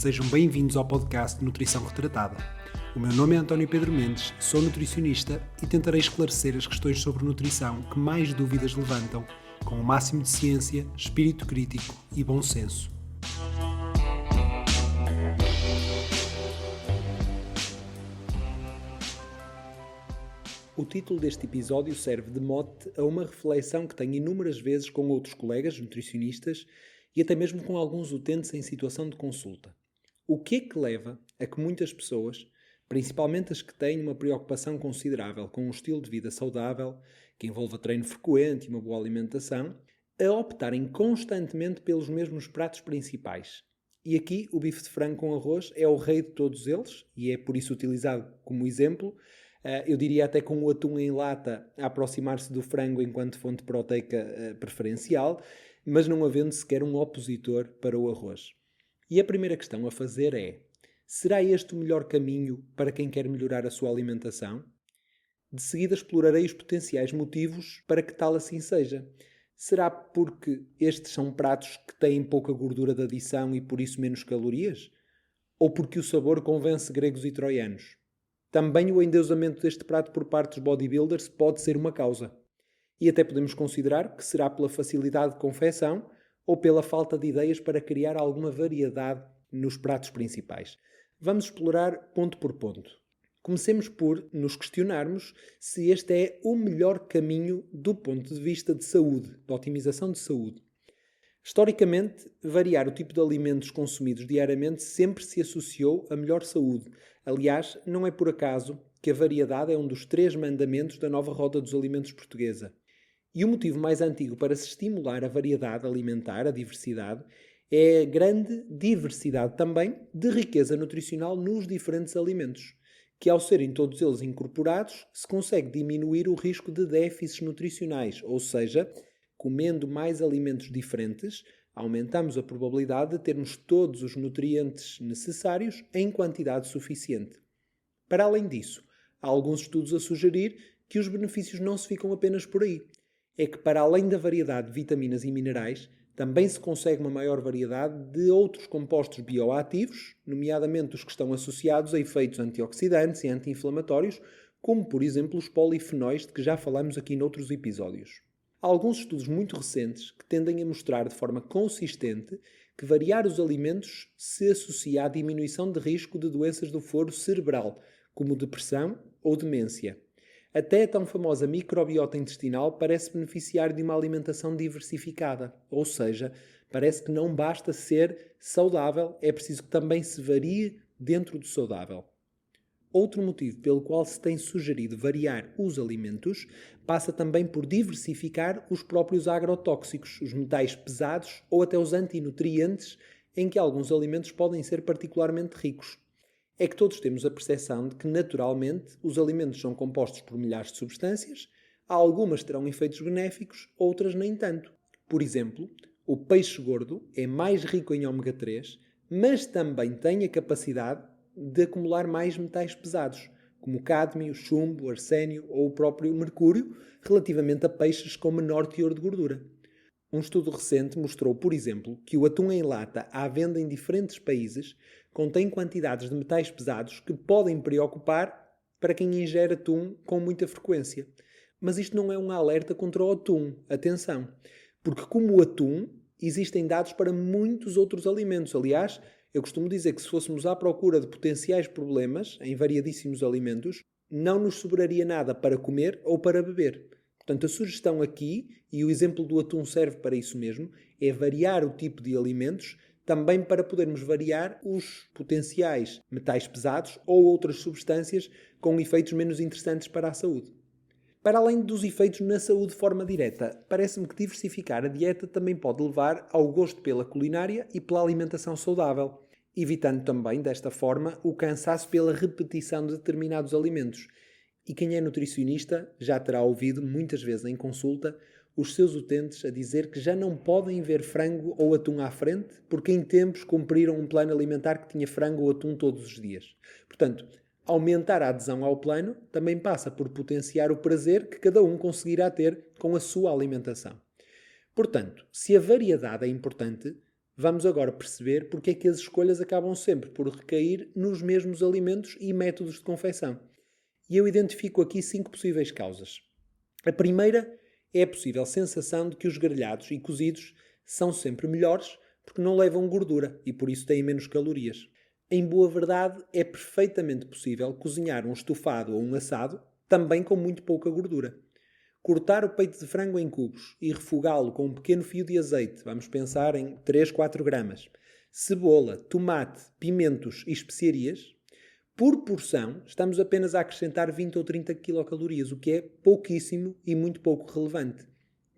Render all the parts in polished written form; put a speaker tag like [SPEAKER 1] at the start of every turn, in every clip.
[SPEAKER 1] Sejam bem-vindos ao podcast Nutrição Retratada. O meu nome é António Pedro Mendes, sou nutricionista e tentarei esclarecer as questões sobre nutrição que mais dúvidas levantam, com o máximo de ciência, espírito crítico e bom senso. O título deste episódio serve de mote a uma reflexão que tenho inúmeras vezes com outros colegas nutricionistas e até mesmo com alguns utentes em situação de consulta. O que é que leva a que muitas pessoas, principalmente as que têm uma preocupação considerável com um estilo de vida saudável, que envolva treino frequente e uma boa alimentação, a optarem constantemente pelos mesmos pratos principais? E aqui o bife de frango com arroz é o rei de todos eles e é por isso utilizado como exemplo. Eu diria até com o atum em lata a aproximar-se do frango enquanto fonte proteica preferencial, mas não havendo sequer um opositor para o arroz. E a primeira questão a fazer é: será este o melhor caminho para quem quer melhorar a sua alimentação? De seguida explorarei os potenciais motivos para que tal assim seja. Será porque estes são pratos que têm pouca gordura de adição e por isso menos calorias? Ou porque o sabor convence gregos e troianos? Também o endeusamento deste prato por parte dos bodybuilders pode ser uma causa. E até podemos considerar que será pela facilidade de confecção ou pela falta de ideias para criar alguma variedade nos pratos principais. Vamos explorar ponto por ponto. Comecemos por nos questionarmos se este é o melhor caminho do ponto de vista de saúde, de otimização de saúde. Historicamente, variar o tipo de alimentos consumidos diariamente sempre se associou a melhor saúde. Aliás, não é por acaso que a variedade é um dos 3 mandamentos da nova roda dos alimentos portuguesa. E o motivo mais antigo para se estimular a variedade alimentar, a diversidade, é a grande diversidade também de riqueza nutricional nos diferentes alimentos, que ao serem todos eles incorporados, se consegue diminuir o risco de déficits nutricionais, ou seja, comendo mais alimentos diferentes, aumentamos a probabilidade de termos todos os nutrientes necessários em quantidade suficiente. Para além disso, há alguns estudos a sugerir que os benefícios não se ficam apenas por aí. É que, para além da variedade de vitaminas e minerais, também se consegue uma maior variedade de outros compostos bioativos, nomeadamente os que estão associados a efeitos antioxidantes e anti-inflamatórios, como, por exemplo, os polifenóis, de que já falamos aqui noutros episódios. Há alguns estudos muito recentes que tendem a mostrar de forma consistente que variar os alimentos se associa à diminuição de risco de doenças do foro cerebral, como depressão ou demência. Até a tão famosa microbiota intestinal parece beneficiar de uma alimentação diversificada, ou seja, parece que não basta ser saudável, é preciso que também se varie dentro do saudável. Outro motivo pelo qual se tem sugerido variar os alimentos passa também por diversificar os próprios agrotóxicos, os metais pesados ou até os antinutrientes em que alguns alimentos podem ser particularmente ricos. É que todos temos a percepção de que, naturalmente, os alimentos são compostos por milhares de substâncias, algumas terão efeitos benéficos, outras nem tanto. Por exemplo, o peixe gordo é mais rico em ômega 3, mas também tem a capacidade de acumular mais metais pesados, como cádmio, chumbo, arsénio ou o próprio mercúrio, relativamente a peixes com menor teor de gordura. Um estudo recente mostrou, por exemplo, que o atum em lata à venda em diferentes países contém quantidades de metais pesados que podem preocupar para quem ingere atum com muita frequência. Mas isto não é um alerta contra o atum. Atenção! Porque como o atum, existem dados para muitos outros alimentos. Aliás, eu costumo dizer que se fôssemos à procura de potenciais problemas em variadíssimos alimentos, não nos sobraria nada para comer ou para beber. Portanto, a sugestão aqui, e o exemplo do atum serve para isso mesmo, é variar o tipo de alimentos também para podermos variar os potenciais metais pesados ou outras substâncias com efeitos menos interessantes para a saúde. Para além dos efeitos na saúde de forma direta, parece-me que diversificar a dieta também pode levar ao gosto pela culinária e pela alimentação saudável, evitando também, desta forma, o cansaço pela repetição de determinados alimentos. E quem é nutricionista já terá ouvido muitas vezes em consulta os seus utentes a dizer que já não podem ver frango ou atum à frente porque em tempos cumpriram um plano alimentar que tinha frango ou atum todos os dias. Portanto, aumentar a adesão ao plano também passa por potenciar o prazer que cada um conseguirá ter com a sua alimentação. Portanto, se a variedade é importante, Vamos agora perceber porque é que as escolhas acabam sempre por recair nos mesmos alimentos e métodos de confecção. E eu identifico aqui 5 possíveis causas. A primeira é a possível sensação de que os grelhados e cozidos são sempre melhores porque não levam gordura e por isso têm menos calorias. Em boa verdade, é perfeitamente possível cozinhar um estofado ou um assado também com muito pouca gordura. Cortar o peito de frango em cubos e refogá-lo com um pequeno fio de azeite, vamos pensar em 3, 4 gramas, cebola, tomate, pimentos e especiarias, por porção estamos apenas a acrescentar 20 ou 30 quilocalorias, o que é pouquíssimo e muito pouco relevante.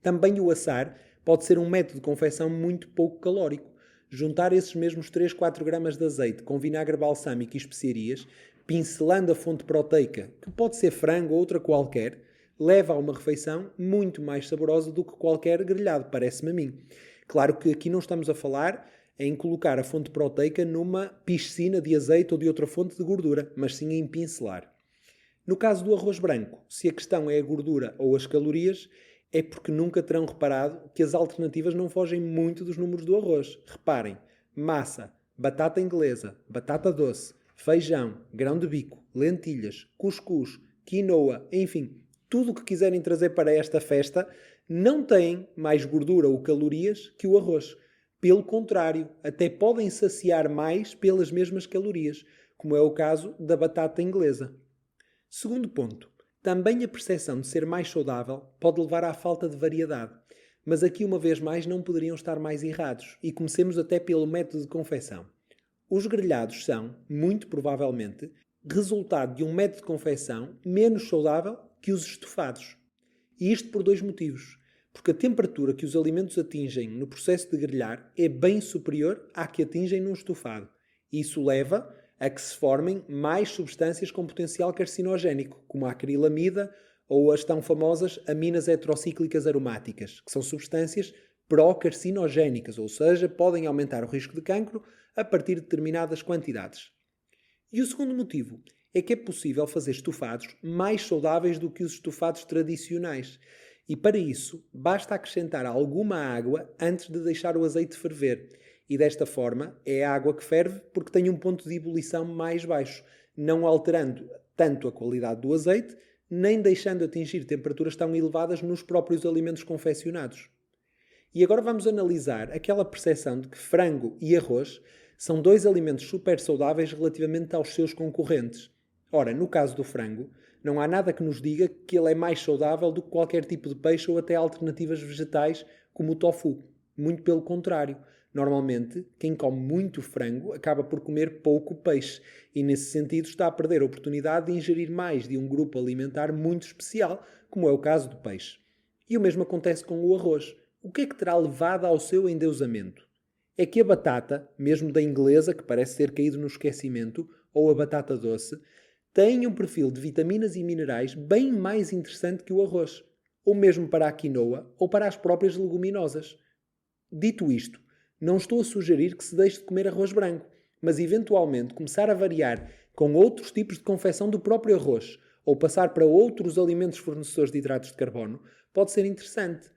[SPEAKER 1] Também o assar pode ser um método de confecção muito pouco calórico. Juntar esses mesmos 3, 4 gramas de azeite com vinagre balsâmico e especiarias, pincelando a fonte proteica, que pode ser frango ou outra qualquer, leva a uma refeição muito mais saborosa do que qualquer grelhado, parece-me a mim. Claro que aqui não estamos a falar em colocar a fonte proteica numa piscina de azeite ou de outra fonte de gordura, mas sim em pincelar. No caso do arroz branco, se a questão é a gordura ou as calorias, é porque nunca terão reparado que as alternativas não fogem muito dos números do arroz. Reparem, massa, batata inglesa, batata doce, feijão, grão de bico, lentilhas, cuscuz, quinoa, enfim, tudo o que quiserem trazer para esta festa não tem mais gordura ou calorias que o arroz. Pelo contrário, até podem saciar mais pelas mesmas calorias, como é o caso da batata inglesa. Segundo ponto, também a percepção de ser mais saudável pode levar à falta de variedade. Mas aqui, uma vez mais, não poderiam estar mais errados. E comecemos até pelo método de confecção. Os grelhados são, muito provavelmente, resultado de um método de confecção menos saudável que os estofados. E isto por dois motivos. Porque a temperatura que os alimentos atingem no processo de grelhar é bem superior à que atingem num estofado. Isso leva a que se formem mais substâncias com potencial carcinogénico, como a acrilamida ou as tão famosas aminas heterocíclicas aromáticas, que são substâncias pró-carcinogénicas, ou seja, podem aumentar o risco de cancro a partir de determinadas quantidades. E o segundo motivo é que é possível fazer estofados mais saudáveis do que os estofados tradicionais. E para isso, basta acrescentar alguma água antes de deixar o azeite ferver. E desta forma, é a água que ferve porque tem um ponto de ebulição mais baixo, não alterando tanto a qualidade do azeite, nem deixando atingir temperaturas tão elevadas nos próprios alimentos confeccionados. E agora vamos analisar aquela percepção de que frango e arroz são dois alimentos super saudáveis relativamente aos seus concorrentes. Ora, no caso do frango, não há nada que nos diga que ele é mais saudável do que qualquer tipo de peixe ou até alternativas vegetais como o tofu. Muito pelo contrário. Normalmente, quem come muito frango acaba por comer pouco peixe e, nesse sentido, está a perder a oportunidade de ingerir mais de um grupo alimentar muito especial, como é o caso do peixe. E o mesmo acontece com o arroz. O que é que terá levado ao seu endeusamento? É que a batata, mesmo da inglesa, que parece ter caído no esquecimento, ou a batata doce, tem um perfil de vitaminas e minerais bem mais interessante que o arroz, ou mesmo para a quinoa ou para as próprias leguminosas. Dito isto, não estou a sugerir que se deixe de comer arroz branco, mas eventualmente começar a variar com outros tipos de confecção do próprio arroz, ou passar para outros alimentos fornecedores de hidratos de carbono, pode ser interessante.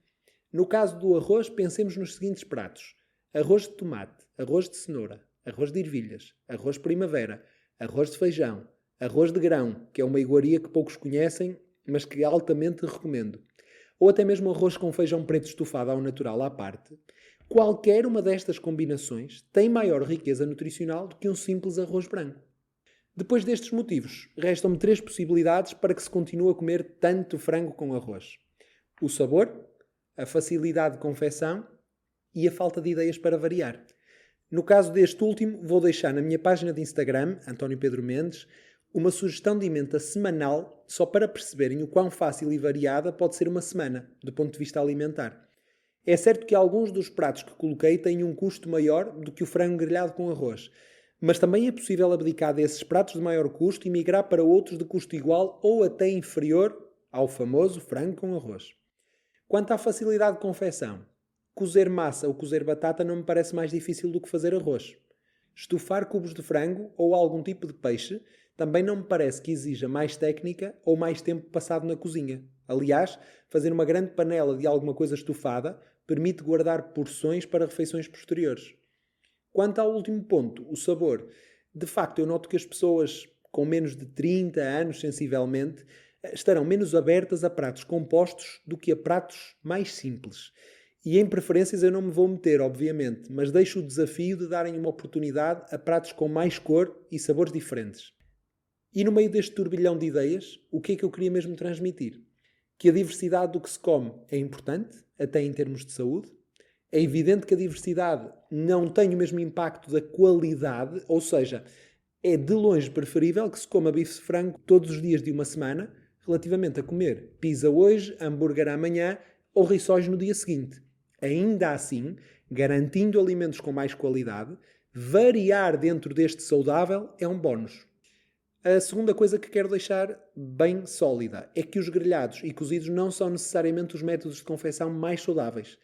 [SPEAKER 1] No caso do arroz, pensemos nos seguintes pratos: arroz de tomate, arroz de cenoura, arroz de ervilhas, arroz primavera, arroz de feijão, arroz de grão, que é uma iguaria que poucos conhecem, mas que altamente recomendo, ou até mesmo arroz com feijão preto estufado ao natural à parte. Qualquer uma destas combinações tem maior riqueza nutricional do que um simples arroz branco. Depois destes motivos, restam-me 3 possibilidades para que se continue a comer tanto frango com arroz: o sabor, a facilidade de confecção e a falta de ideias para variar. No caso deste último, vou deixar na minha página de Instagram, António Pedro Mendes, uma sugestão de emenda semanal só para perceberem o quão fácil e variada pode ser uma semana, do ponto de vista alimentar. É certo que alguns dos pratos que coloquei têm um custo maior do que o frango grelhado com arroz, mas também é possível abdicar desses pratos de maior custo e migrar para outros de custo igual ou até inferior ao famoso frango com arroz. Quanto à facilidade de confecção, cozer massa ou cozer batata não me parece mais difícil do que fazer arroz. Estufar cubos de frango ou algum tipo de peixe também não me parece que exija mais técnica ou mais tempo passado na cozinha. Aliás, fazer uma grande panela de alguma coisa estufada permite guardar porções para refeições posteriores. Quanto ao último ponto, o sabor, de facto eu noto que as pessoas com menos de 30 anos, sensivelmente, estarão menos abertas a pratos compostos do que a pratos mais simples. E em preferências eu não me vou meter, obviamente, mas deixo o desafio de darem uma oportunidade a pratos com mais cor e sabores diferentes. E no meio deste turbilhão de ideias, o que é que eu queria mesmo transmitir? Que a diversidade do que se come é importante, até em termos de saúde. É evidente que a diversidade não tem o mesmo impacto da qualidade, ou seja, é de longe preferível que se coma bife de frango todos os dias de uma semana, relativamente a comer pizza hoje, hambúrguer amanhã ou rissóis no dia seguinte. Ainda assim, garantindo alimentos com mais qualidade, variar dentro deste saudável é um bónus. A segunda coisa que quero deixar bem sólida é que os grelhados e cozidos não são necessariamente os métodos de confecção mais saudáveis.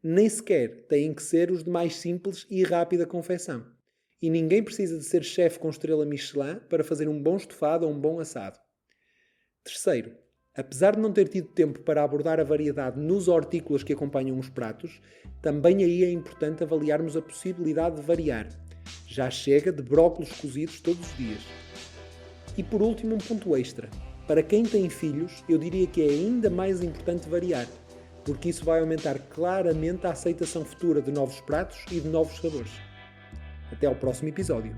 [SPEAKER 1] Nem sequer têm que ser os de mais simples e rápida confecção. E ninguém precisa de ser chefe com estrela Michelin para fazer um bom estofado ou um bom assado. Terceiro, apesar de não ter tido tempo para abordar a variedade nos hortícolas que acompanham os pratos, também aí é importante avaliarmos a possibilidade de variar. Já chega de brócolos cozidos todos os dias. E por último, um ponto extra. Para quem tem filhos, eu diria que é ainda mais importante variar, porque isso vai aumentar claramente a aceitação futura de novos pratos e de novos sabores. Até ao próximo episódio.